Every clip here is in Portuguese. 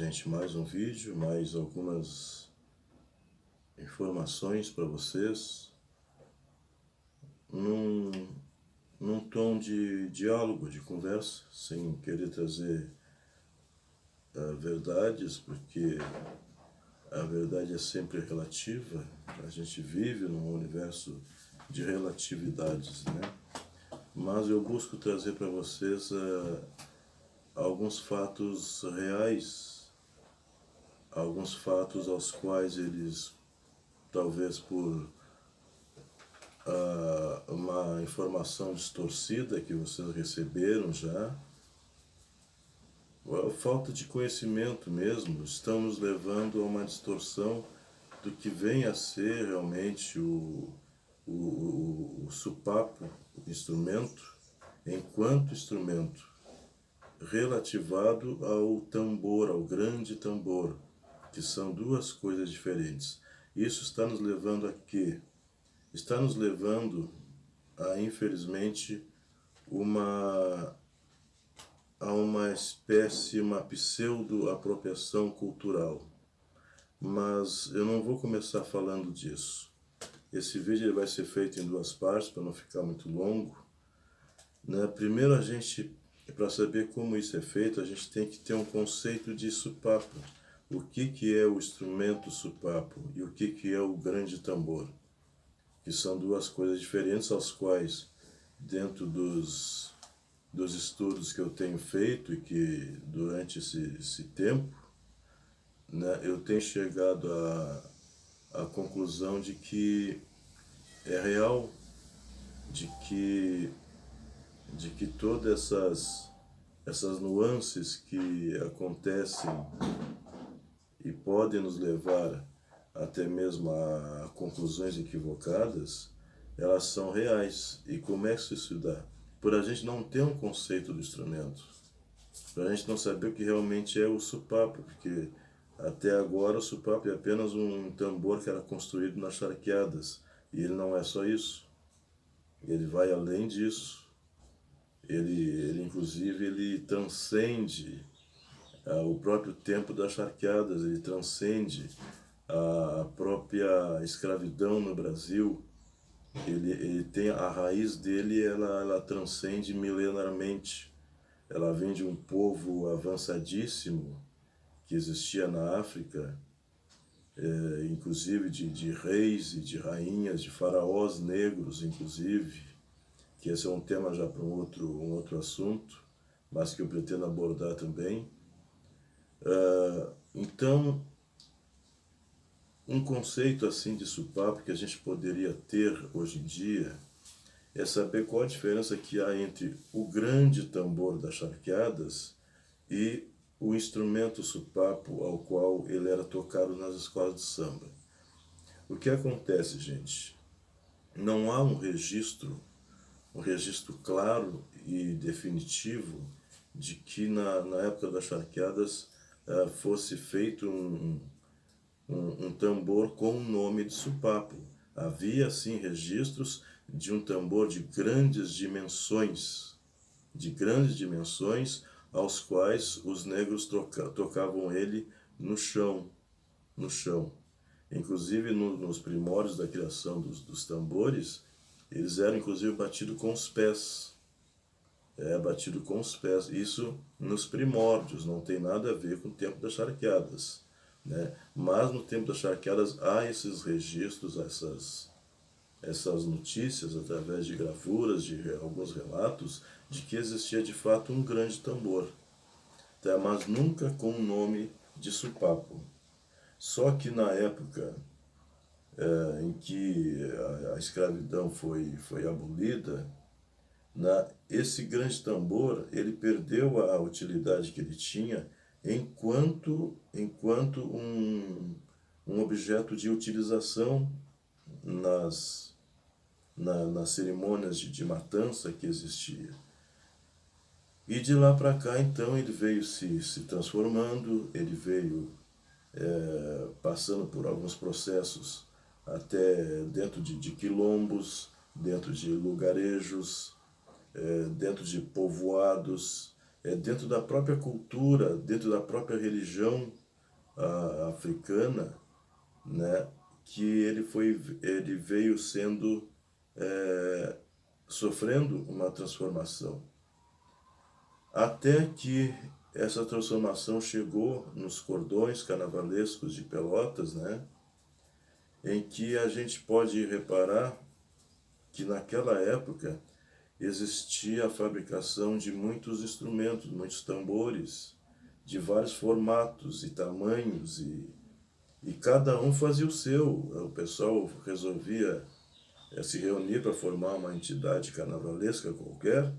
gente, mais um vídeo, mais algumas informações para vocês, num, num tom de diálogo, de conversa, sem querer trazer verdades, porque a verdade é sempre relativa. A gente vive num universo de relatividades, né? Mas eu busco trazer para vocês alguns fatos reais, alguns fatos aos quais eles, talvez por uma informação distorcida que vocês receberam já, a falta de conhecimento mesmo, estão nos levando a uma distorção do que vem a ser realmente o supapo, o instrumento, enquanto instrumento, relativado ao tambor, ao grande tambor, que são duas coisas diferentes. Isso está nos levando a quê? Está nos levando a, infelizmente, a uma espécie, uma pseudo-apropriação cultural. Mas eu não vou começar falando disso. Esse vídeo ele vai ser feito em duas partes, para não ficar muito longo. Né? Primeiro, para saber como isso é feito, a gente tem que ter um conceito de supapo. O que é o instrumento supapo e o que é o grande tambor, que são duas coisas diferentes, aos quais, dentro dos estudos que eu tenho feito e que durante esse tempo, né, eu tenho chegado à conclusão de que é real, de que todas essas nuances que acontecem e podem nos levar até mesmo a conclusões equivocadas, elas são reais. E como é que isso se dá? Por a gente não ter um conceito do instrumento, para a gente não saber o que realmente é o supapo, porque até agora o supapo é apenas um tambor que era construído nas charqueadas, e ele não é só isso, ele vai além disso. Ele inclusive, ele transcende o próprio tempo das charqueadas, ele transcende a própria escravidão no Brasil. Ele tem a raiz dele, ela transcende milenarmente. Ela vem de um povo avançadíssimo que existia na África, inclusive de reis e de rainhas, de faraós negros, inclusive, que esse é um tema já para um outro assunto, mas que eu pretendo abordar também. Então, um conceito assim de supapo que a gente poderia ter hoje em dia é saber qual a diferença que há entre o grande tambor das charqueadas e o instrumento supapo ao qual ele era tocado nas escolas de samba. O que acontece, gente? Não há um registro claro e definitivo de que na época das charqueadas fosse feito um tambor com o nome de supapo. Havia, sim, registros de um tambor de grandes dimensões, aos quais os negros tocavam ele no chão. Inclusive, nos primórdios da criação dos tambores, eles eram, inclusive, batidos com os pés. Batido com os pés. Isso nos primórdios, não tem nada a ver com o tempo das charqueadas, né? Mas no tempo das charqueadas há esses registros, essas notícias, através de gravuras, de alguns relatos, de que existia de fato um grande tambor, tá? Mas nunca com o nome de supapo. Só que na época em que a escravidão foi abolida, esse grande tambor ele perdeu a utilidade que ele tinha enquanto um objeto de utilização nas cerimônias de matança que existia. E de lá para cá, então, ele veio se transformando, ele veio passando por alguns processos até dentro de quilombos, dentro de lugarejos, dentro de povoados, dentro da própria cultura, dentro da própria religião africana, né, que ele veio sendo, sofrendo uma transformação. Até que essa transformação chegou nos cordões carnavalescos de Pelotas, né, em que a gente pode reparar que naquela época existia a fabricação de muitos instrumentos, muitos tambores, de vários formatos e tamanhos, e cada um fazia o seu. O pessoal resolvia se reunir para formar uma entidade carnavalesca qualquer,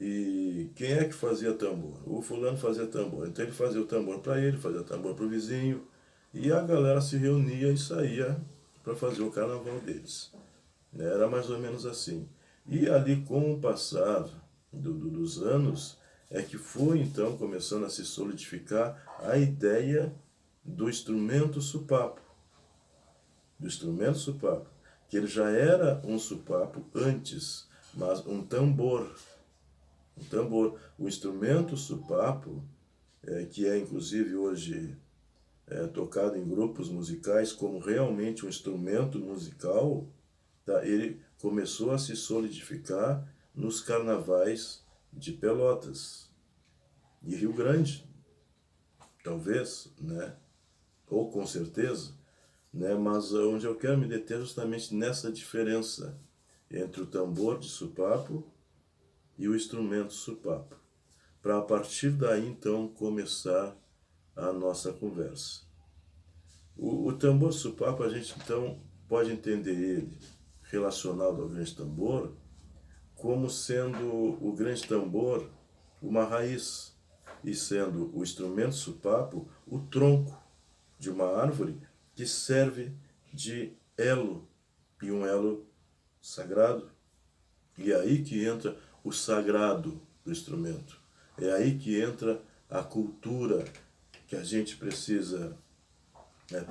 e quem é que fazia tambor? O fulano fazia tambor, então ele fazia o tambor para ele, fazia o tambor para o vizinho, e a galera se reunia e saía para fazer o carnaval deles. Era mais ou menos assim. E ali, com o passar dos anos, é que foi então começando a se solidificar a ideia do instrumento supapo. Do instrumento supapo. Que ele já era um supapo antes, mas um tambor. Um tambor. O instrumento supapo, que é inclusive hoje tocado em grupos musicais como realmente um instrumento musical, tá? Ele começou a se solidificar nos carnavais de Pelotas e Rio Grande, talvez, né? Ou com certeza, né? Mas onde eu quero me deter é justamente nessa diferença entre o tambor de supapo e o instrumento supapo, para a partir daí então começar a nossa conversa. O tambor supapo, a gente então pode entender ele relacionado ao grande tambor como sendo o grande tambor uma raiz e sendo o instrumento supapo o tronco de uma árvore que serve de elo, e um elo sagrado. E é aí que entra o sagrado do instrumento. É aí que entra a cultura que a gente precisa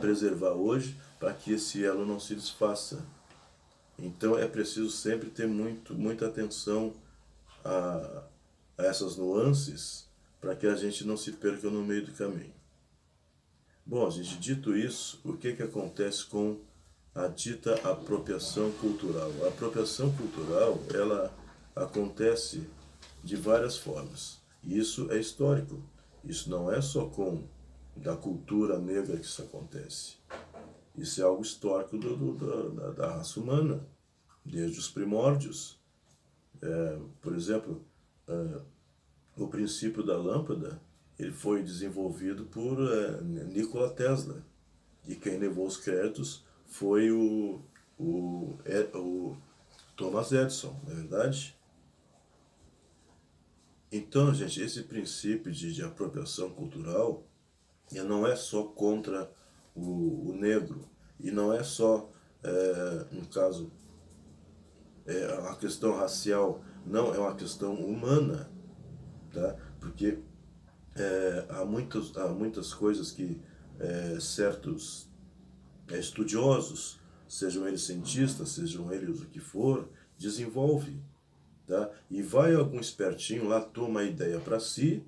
preservar hoje para que esse elo não se desfaça. Então é preciso sempre ter muita atenção a essas nuances para que a gente não se perca no meio do caminho. Bom, gente, dito isso, o que acontece com a dita apropriação cultural? A apropriação cultural, ela acontece de várias formas. E isso é histórico. Isso não é só com da cultura negra que isso acontece. Isso é algo histórico da raça humana, desde os primórdios. Por exemplo, o princípio da lâmpada, ele foi desenvolvido por Nikola Tesla. E quem levou os créditos foi o Thomas Edison, não é verdade? Então, gente, esse princípio de apropriação cultural não é só contra o negro, e não é só, no caso, uma questão racial, não, é uma questão humana, tá? Porque há muitas coisas que certos estudiosos, sejam eles cientistas, sejam eles o que for, desenvolvem, tá? E vai algum espertinho lá, toma a ideia para si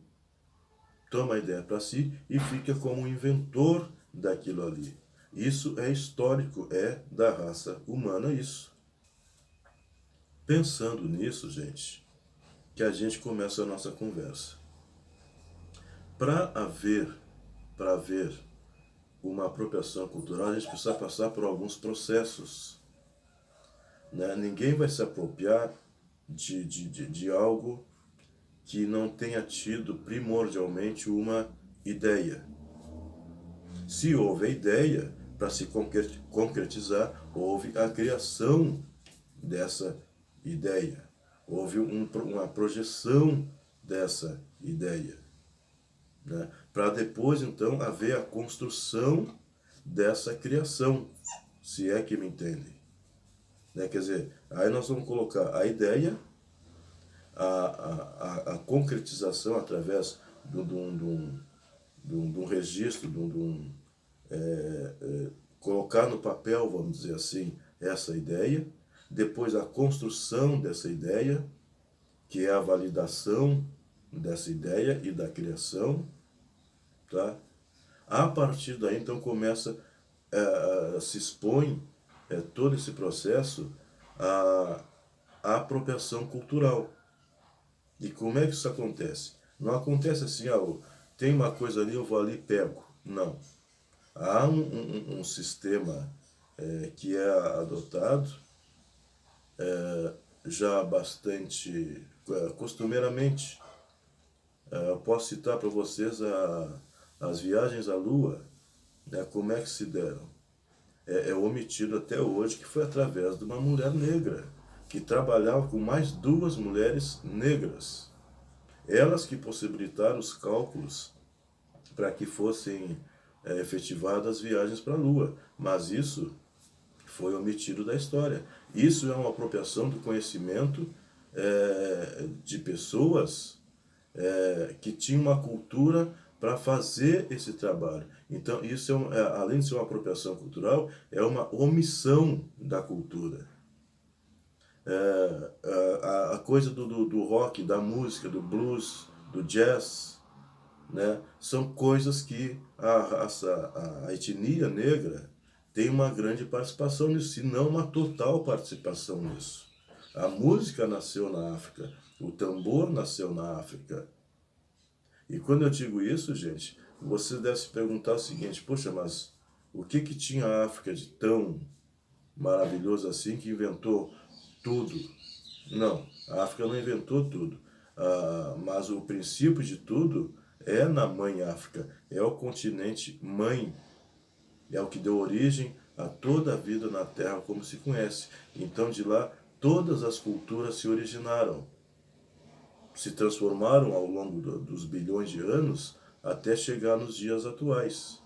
e fica como inventor daquilo ali. Isso é histórico, é da raça humana isso. Pensando nisso, gente, que a gente começa a nossa conversa. Para haver uma apropriação cultural, a gente precisa passar por alguns processos. Né? Ninguém vai se apropriar de algo que não tenha tido primordialmente uma ideia. Se houve a ideia, para se concretizar, houve a criação dessa ideia. Houve uma projeção dessa ideia. Né? Para depois, então, haver a construção dessa criação, se é que me entendem. Né? Quer dizer, aí nós vamos colocar a ideia, a concretização através de um registro, colocar no papel, vamos dizer assim, essa ideia, depois a construção dessa ideia, que é a validação, dessa ideia e da criação, tá? A partir daí, então, começa, se expõe todo esse processo à apropriação cultural. E como é que isso acontece? Não acontece assim, tem uma coisa ali, eu vou ali e pego. Não. Há um sistema que é adotado já bastante costumeiramente. Eu posso citar para vocês as viagens à Lua, né, como é que se deram. É omitido até hoje que foi através de uma mulher negra, que trabalhava com mais duas mulheres negras. Elas que possibilitaram os cálculos para que fossem efetivadas as viagens para a Lua. Mas isso foi omitido da história. Isso é uma apropriação do conhecimento de pessoas que tinham uma cultura para fazer esse trabalho. Então, isso além de ser uma apropriação cultural, é uma omissão da cultura. A coisa do rock, da música, do blues, do jazz, né, são coisas que a etnia negra tem uma grande participação nisso, se não uma total participação nisso. A música nasceu na África, o tambor nasceu na África. E quando eu digo isso, gente, você deve se perguntar o seguinte: poxa, mas o que tinha a África de tão maravilhoso assim que inventou tudo? Não, a África não inventou tudo. Mas o princípio de tudo é na mãe África, é o continente mãe, é o que deu origem a toda a vida na Terra como se conhece. Então de lá todas as culturas se originaram, se transformaram ao longo dos bilhões de anos até chegar nos dias atuais.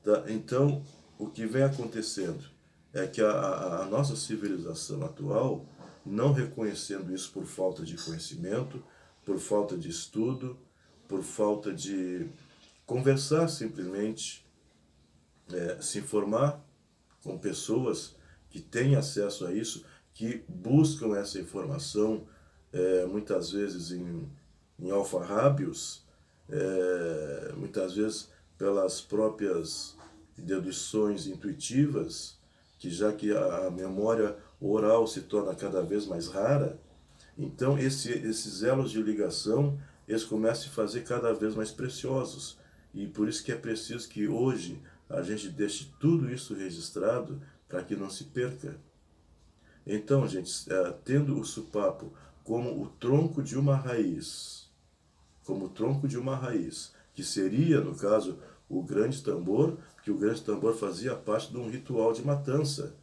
Tá? Então, o que vem acontecendo é que a nossa civilização atual, não reconhecendo isso por falta de conhecimento, por falta de estudo, por falta de conversar simplesmente, se informar com pessoas que têm acesso a isso, que buscam essa informação, muitas vezes em alfarrábios, muitas vezes pelas próprias deduções intuitivas, que já que a memória oral se torna cada vez mais rara, então esses elos de ligação, eles começam a se fazer cada vez mais preciosos. E por isso que é preciso que hoje a gente deixe tudo isso registrado para que não se perca. Então, gente, tendo o supapo como o tronco de uma raiz, que seria, no caso, o grande tambor, que o grande tambor fazia parte de um ritual de matança.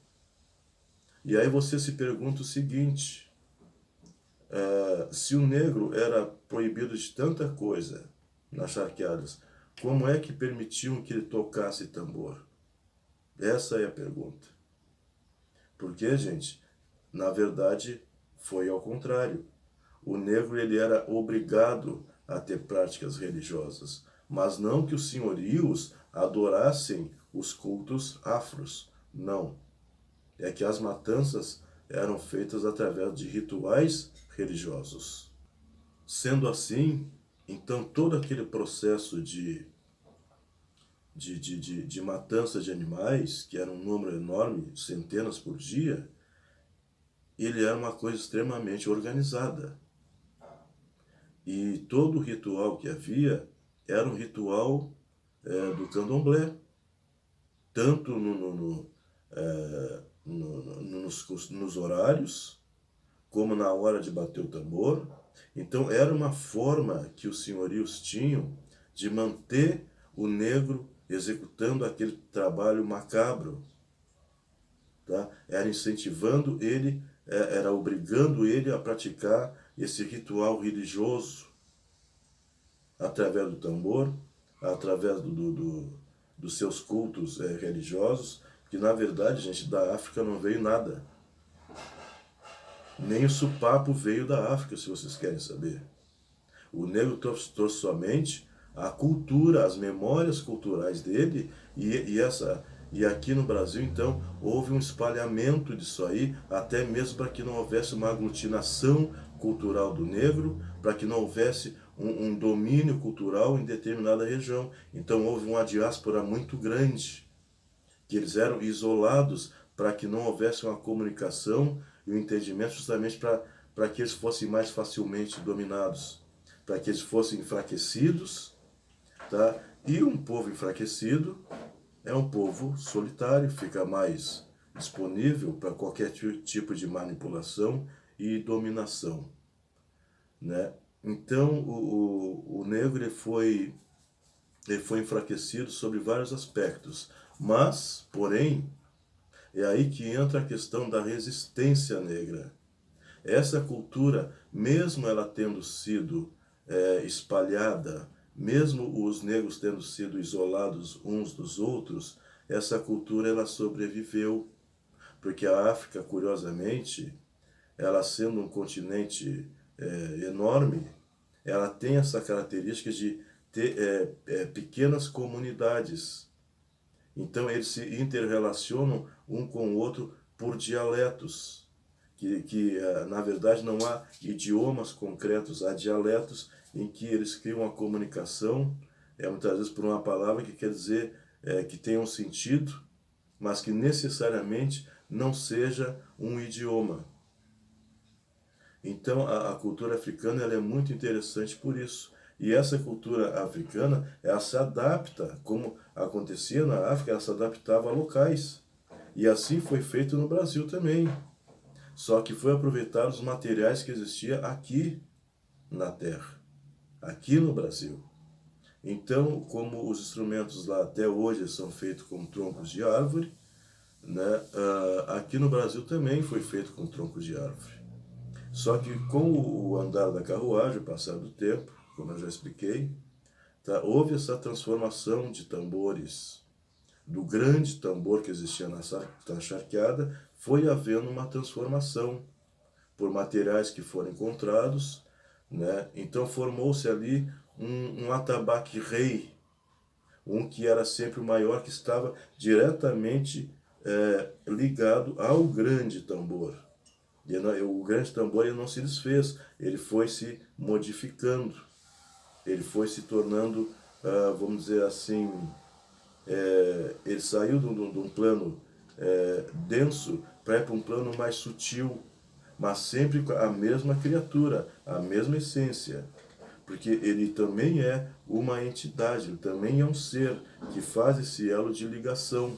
E aí você se pergunta o seguinte: se o negro era proibido de tanta coisa nas charqueadas, como é que permitiam que ele tocasse tambor? Essa é a pergunta. Porque, gente, na verdade, foi ao contrário. O negro ele era obrigado a ter práticas religiosas, mas não que os senhorios adorassem os cultos afros. Não. É que as matanças eram feitas através de rituais religiosos. Sendo assim, então todo aquele processo de matança de animais, que era um número enorme, centenas por dia, ele era uma coisa extremamente organizada. E todo o ritual que havia era um ritual do candomblé, tanto nos horários, como na hora de bater o tambor. Então era uma forma que os senhorios tinham de manter o negro executando aquele trabalho macabro. Tá? Era incentivando ele, era obrigando ele a praticar esse ritual religioso através do tambor, através dos seus cultos religiosos, que na verdade, gente, da África não veio nada. Nem o supapo veio da África, se vocês querem saber. O negro trouxe somente a cultura, as memórias culturais dele, e E aqui no Brasil, então, houve um espalhamento disso aí, até mesmo para que não houvesse uma aglutinação cultural do negro, para que não houvesse um domínio cultural em determinada região. Então houve uma diáspora muito grande, que eles eram isolados para que não houvesse uma comunicação e um entendimento, justamente para que eles fossem mais facilmente dominados, para que eles fossem enfraquecidos, tá? E um povo enfraquecido é um povo solitário, fica mais disponível para qualquer tipo de manipulação e dominação, né? Então o negro ele foi enfraquecido sobre vários aspectos, mas, porém, é aí que entra a questão da resistência negra. Essa cultura, mesmo ela tendo sido espalhada, mesmo os negros tendo sido isolados uns dos outros, essa cultura ela sobreviveu, porque a África, curiosamente, ela sendo um continente enorme, ela tem essa característica de ter pequenas comunidades. Então eles se interrelacionam um com o outro por dialetos, que na verdade não há idiomas concretos, há dialetos em que eles criam uma comunicação, muitas vezes por uma palavra que quer dizer que tem um sentido, mas que necessariamente não seja um idioma. Então a cultura africana ela é muito interessante por isso. E essa cultura africana, ela se adapta, como acontecia na África, ela se adaptava a locais. E assim foi feito no Brasil também. Só que foi aproveitado os materiais que existiam aqui na Terra, aqui no Brasil. Então, como os instrumentos lá até hoje são feitos com troncos de árvore, né, aqui no Brasil também foi feito com troncos de árvore. Só que com o andar da carruagem, o passar do tempo, como eu já expliquei, tá, houve essa transformação de tambores. Do grande tambor que existia na charqueada, foi havendo uma transformação por materiais que foram encontrados, né? Então formou-se ali um atabaque rei, um que era sempre o maior, que estava diretamente ligado ao grande tambor. O grande tambor ele não se desfez, ele foi se modificando, ele foi se tornando, vamos dizer assim, ele saiu de um plano denso para ir para um plano mais sutil, mas sempre a mesma criatura, a mesma essência, porque ele também é uma entidade, ele também é um ser que faz esse elo de ligação.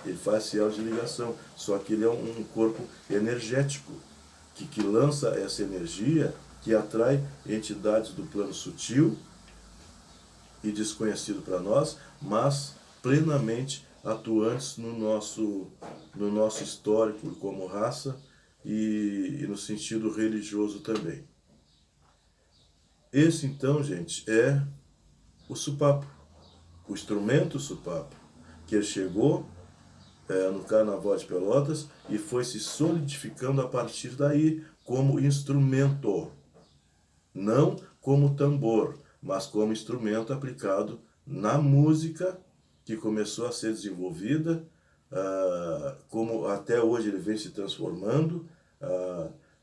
Ele faz esse elo de ligação, só que ele é um corpo energético, que lança essa energia, que atrai entidades do plano sutil e desconhecido para nós, mas plenamente atuantes no nosso histórico como raça e no sentido religioso também. Esse então, gente, é o supapo, o instrumento supapo, que ele chegou no Carnaval de Pelotas e foi se solidificando a partir daí como instrumento, não como tambor, mas como instrumento aplicado na música que começou a ser desenvolvida, como até hoje ele vem se transformando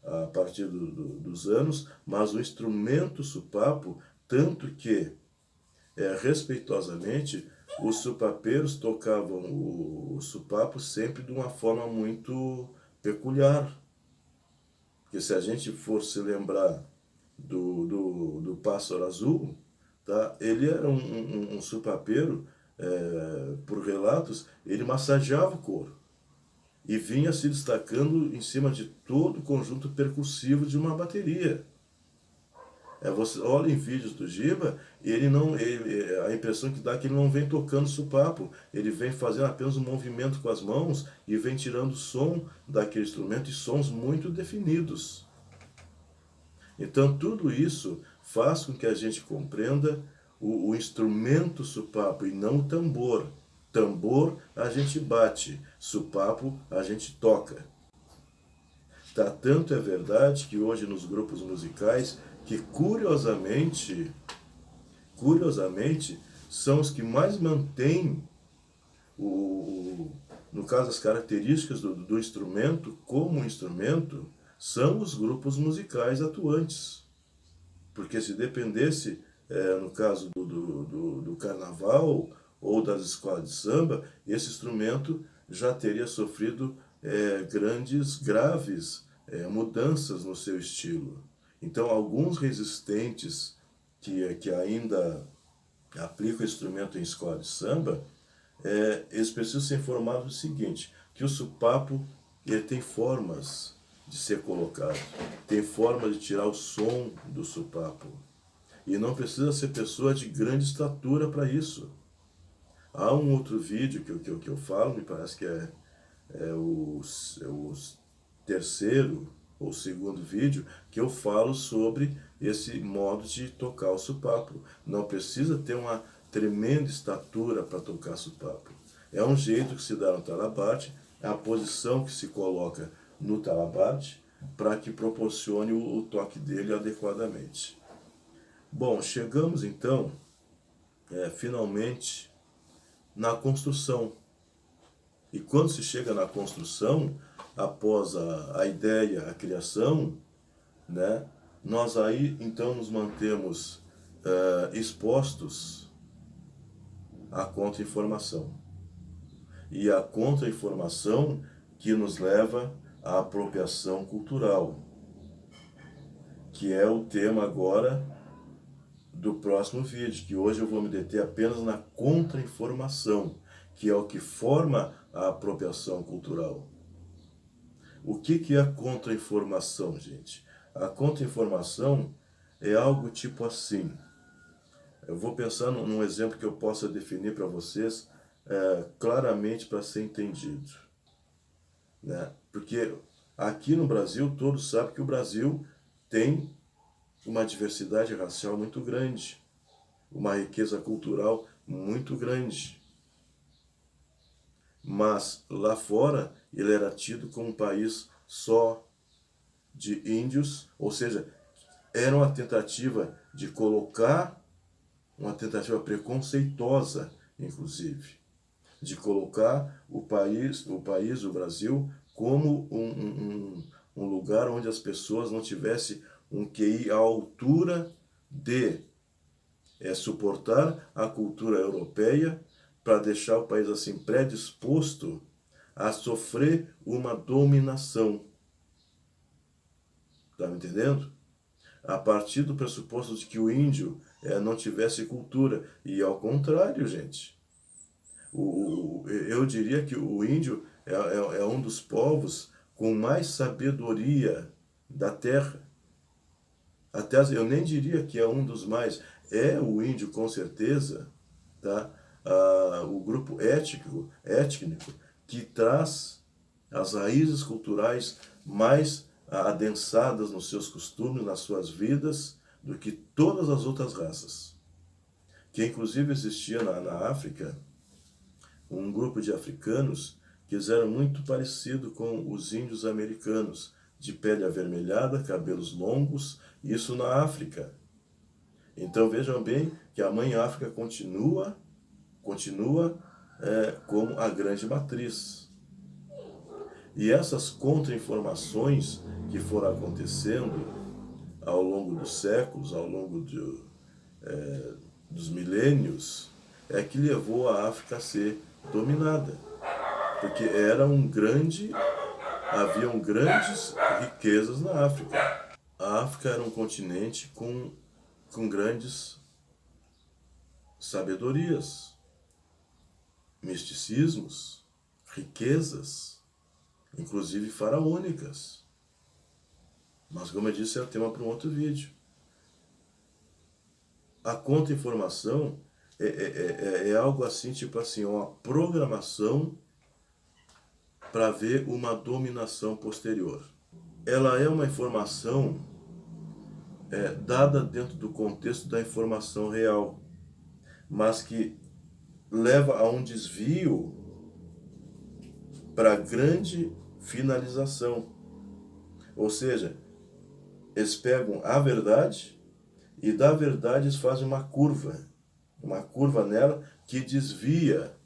a partir dos anos, mas o instrumento supapo, tanto que, respeitosamente, os supapeiros tocavam o supapo sempre de uma forma muito peculiar. Porque se a gente for se lembrar do Pássaro Azul, tá? Ele era um supapeiro, por relatos, ele massageava o couro e vinha se destacando em cima de todo o conjunto percussivo de uma bateria. Você olha em vídeos do Giba, a impressão que dá é que ele não vem tocando supapo, ele vem fazendo apenas um movimento com as mãos e vem tirando o som daquele instrumento, e sons muito definidos. Então tudo isso faz com que a gente compreenda o instrumento supapo e não o tambor. Tambor a gente bate, supapo a gente toca. Tá, tanto é verdade que hoje nos grupos musicais, que curiosamente, são os que mais mantêm No caso, as características do instrumento, como instrumento, são os grupos musicais atuantes. Porque se dependesse, no caso do carnaval ou das escolas de samba, esse instrumento já teria sofrido graves mudanças no seu estilo. Então, alguns resistentes que ainda aplicam o instrumento em escola de samba, eles precisam ser informados do seguinte, que o sopapo ele tem formas de ser colocado, tem forma de tirar o som do sopapo. E não precisa ser pessoa de grande estatura para isso. Há um outro vídeo que eu falo, me parece que é o terceiro ou segundo vídeo, que eu falo sobre esse modo de tocar o sopapo. Não precisa ter uma tremenda estatura para tocar sopapo. É um jeito que se dá no talabarte, é a posição que se coloca no talabarte para que proporcione o toque dele adequadamente. Bom, chegamos então, finalmente, na construção. E quando se chega na construção, após a ideia, a criação, né, nós aí então nos mantemos expostos à contra-informação. E a contra-informação que nos leva à apropriação cultural, que é o tema agora do próximo vídeo, que hoje eu vou me deter apenas na contra-informação, que é o que forma a apropriação cultural. O que é a contra-informação, gente? A contra-informação é algo tipo assim. Eu vou pensar num exemplo que eu possa definir para vocês claramente para ser entendido, né? Porque aqui no Brasil, todos sabem que o Brasil tem uma diversidade racial muito grande, uma riqueza cultural muito grande. Mas lá fora ele era tido como um país só de índios, ou seja, era uma tentativa de colocar, uma tentativa preconceituosa, inclusive, de colocar o Brasil, como um lugar onde as pessoas não tivessem um QI à altura de suportar a cultura europeia, para deixar o país assim predisposto a sofrer uma dominação. Tá me entendendo? A partir do pressuposto de que o índio não tivesse cultura. E ao contrário, gente. Eu diria que o índio é um dos povos com mais sabedoria da terra. Até eu nem diria que é um dos mais. É o índio, com certeza, tá? O grupo étnico que traz as raízes culturais mais adensadas nos seus costumes, nas suas vidas, do que todas as outras raças. Que inclusive existia na África um grupo de africanos que eram muito parecido com os índios americanos, de pele avermelhada, cabelos longos, isso na África. Então vejam bem que a mãe África continua como a grande matriz. E essas contra-informações que foram acontecendo ao longo dos séculos, ao longo dos milênios, é que levou a África a ser dominada. Porque haviam grandes riquezas na África. A África era um continente com grandes sabedorias, misticismos, riquezas, inclusive faraônicas. Mas, como eu disse, é tema para um outro vídeo. A contra-informação é algo assim, tipo assim, uma programação para ver uma dominação posterior. Ela é uma informação dada dentro do contexto da informação real, mas que leva a um desvio para grande finalização. Ou seja, eles pegam a verdade e da verdade eles fazem uma curva nela que desvia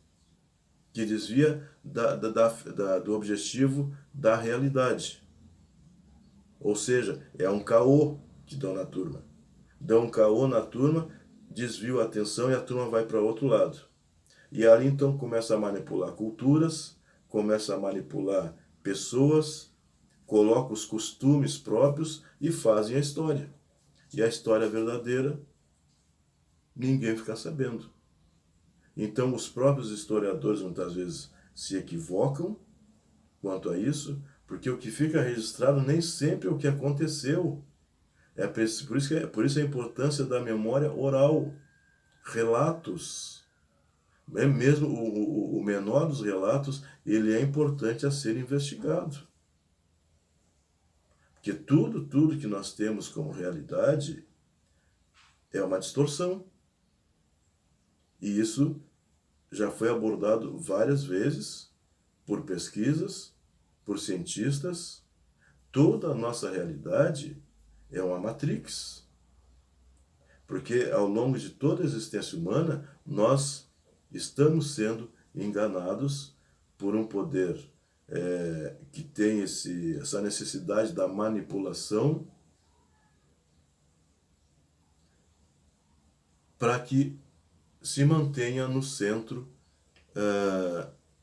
que desvia do objetivo da realidade. Ou seja, é um caô que dão na turma. Dão um caô na turma, desvia a atenção e a turma vai para outro lado. E ali então começa a manipular culturas, começa a manipular pessoas, coloca os costumes próprios e fazem a história. E a história verdadeira, ninguém fica sabendo. Então os próprios historiadores muitas vezes se equivocam quanto a isso, porque o que fica registrado nem sempre é o que aconteceu. Por isso a importância da memória oral, relatos. Mesmo o menor dos relatos, ele é importante a ser investigado. Porque tudo que nós temos como realidade é uma distorção. E isso já foi abordado várias vezes por pesquisas, por cientistas. Toda a nossa realidade é uma matrix. Porque ao longo de toda a existência humana, nós estamos sendo enganados por um poder que tem essa necessidade da manipulação para que se mantenha no centro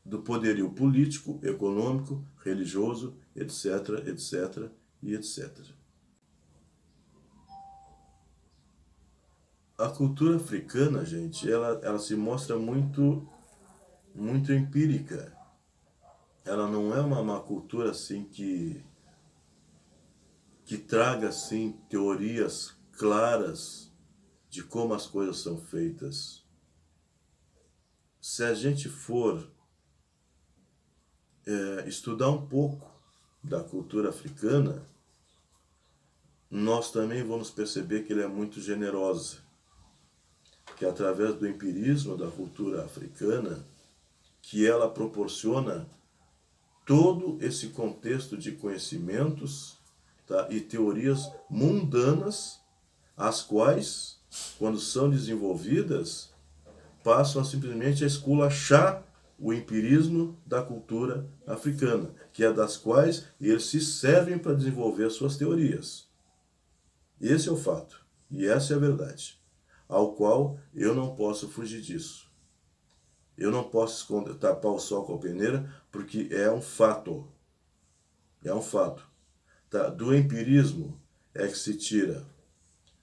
do poderio político, econômico, religioso, etc, etc e etc. A cultura africana, gente, ela se mostra muito empírica. Ela não é uma cultura assim que traga assim teorias claras de como as coisas são feitas. Se a gente for estudar um pouco da cultura africana, nós também vamos perceber que ela é muito generosa. Que é através do empirismo da cultura africana que ela proporciona todo esse contexto de conhecimentos, tá, e teorias mundanas, as quais, quando são desenvolvidas, passam a simplesmente a esculachar o empirismo da cultura africana, que é das quais eles se servem para desenvolver as suas teorias. Esse é o fato, e essa é a verdade, ao qual eu não posso fugir disso. Eu não posso tapar o sol com a peneira, porque é um fato. É um fato. Tá? Do empirismo é que se tira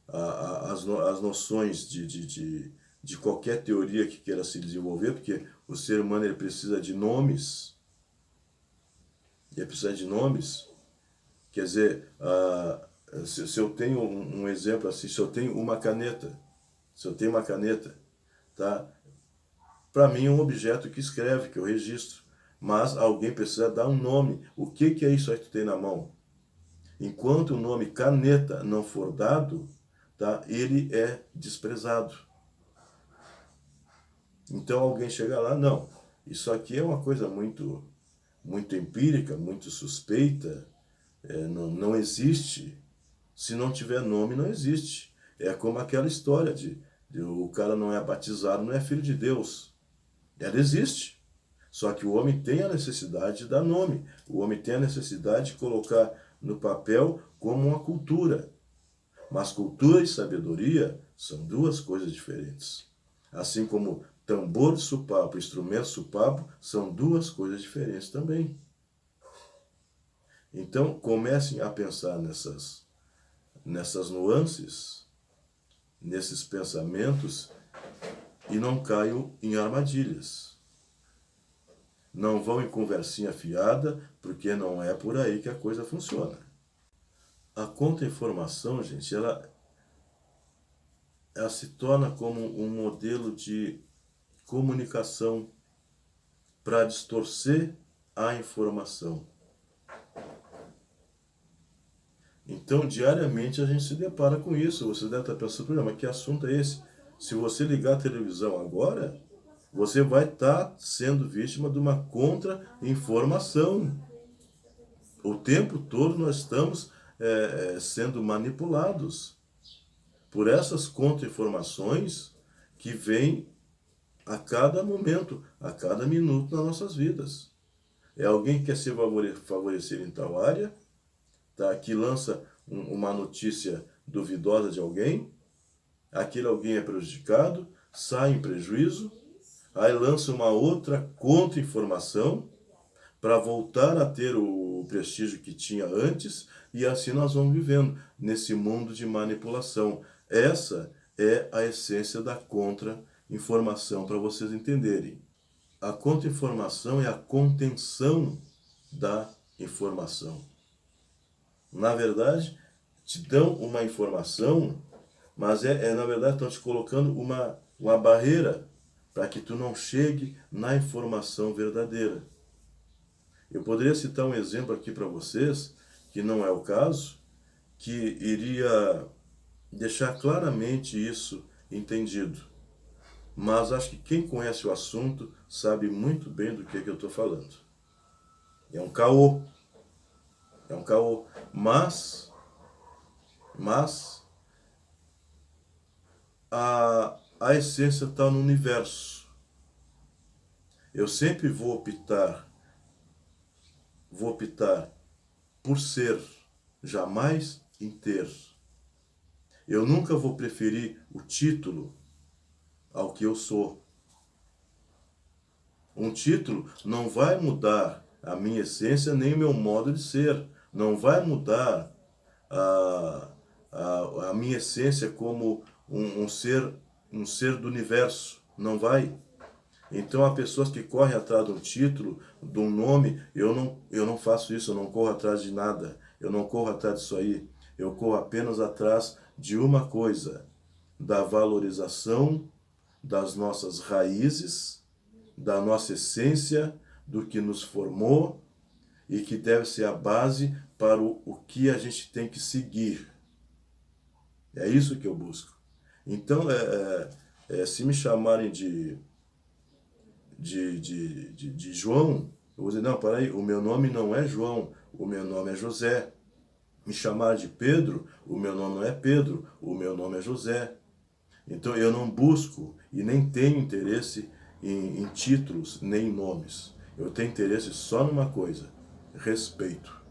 as noções de qualquer teoria que queira se desenvolver, porque o ser humano ele precisa de nomes. Ele precisa de nomes. Quer dizer, se eu tenho um exemplo assim, se eu tenho uma caneta, tá? Para mim é um objeto que escreve, que eu registro. Mas alguém precisa dar um nome. O que é isso aí que tu tem na mão? Enquanto o nome caneta não for dado, tá, ele é desprezado. Então alguém chega lá, não, isso aqui é uma coisa muito empírica, muito suspeita, não existe. Se não tiver nome, não existe. É como aquela história de o cara não é batizado, não é filho de Deus. Ela existe. Só que o homem tem a necessidade de dar nome. O homem tem a necessidade de colocar no papel como uma cultura. Mas cultura e sabedoria são duas coisas diferentes. Assim como tambor de sopapo, instrumento de sopapo, são duas coisas diferentes também. Então, comecem a pensar nessas nuances, nesses pensamentos, e não caiam em armadilhas. Não vão em conversinha fiada, porque não é por aí que a coisa funciona. A contra-informação, gente, ela se torna como um modelo de comunicação para distorcer a informação. Então, diariamente a gente se depara com isso. Você deve estar pensando, mas que assunto é esse? Se você ligar a televisão agora, você vai estar sendo vítima de uma contra-informação. O tempo todo nós estamos sendo manipulados por essas contra-informações que vêm a cada momento, a cada minuto nas nossas vidas. É alguém que quer se favorecer em tal área, tá? Que lança uma notícia duvidosa de alguém, aquele alguém é prejudicado, sai em prejuízo, aí lança uma outra contra-informação para voltar a ter o prestígio que tinha antes, e assim nós vamos vivendo nesse mundo de manipulação. Essa é a essência da contra-informação, para vocês entenderem. A contra-informação é a contenção da informação. Na verdade, te dão uma informação, mas na verdade estão te colocando uma barreira para que tu não chegue na informação verdadeira. Eu poderia citar um exemplo aqui para vocês, que não é o caso, que iria deixar claramente isso entendido. Mas acho que quem conhece o assunto sabe muito bem do que eu estou falando. É um caô. É um caô. Mas a essência está no universo. Eu sempre vou optar por ser, jamais em ter. Eu nunca vou preferir o título ao que eu sou. Um título não vai mudar a minha essência nem meu modo de ser. Não vai mudar a minha essência como um ser do universo. Não vai. Então há pessoas que correm atrás de um título, de um nome. Eu não faço isso, eu não corro atrás de nada. Eu não corro atrás disso aí. Eu corro apenas atrás de uma coisa: da valorização das nossas raízes, da nossa essência, do que nos formou e que deve ser a base para o que a gente tem que seguir. É isso que eu busco. Então, se me chamarem de João, eu vou dizer, não, peraí, o meu nome não é João, o meu nome é José. Me chamar de Pedro, o meu nome não é Pedro, o meu nome é José. Então eu não busco e nem tenho interesse em títulos nem em nomes. Eu tenho interesse só numa coisa: respeito.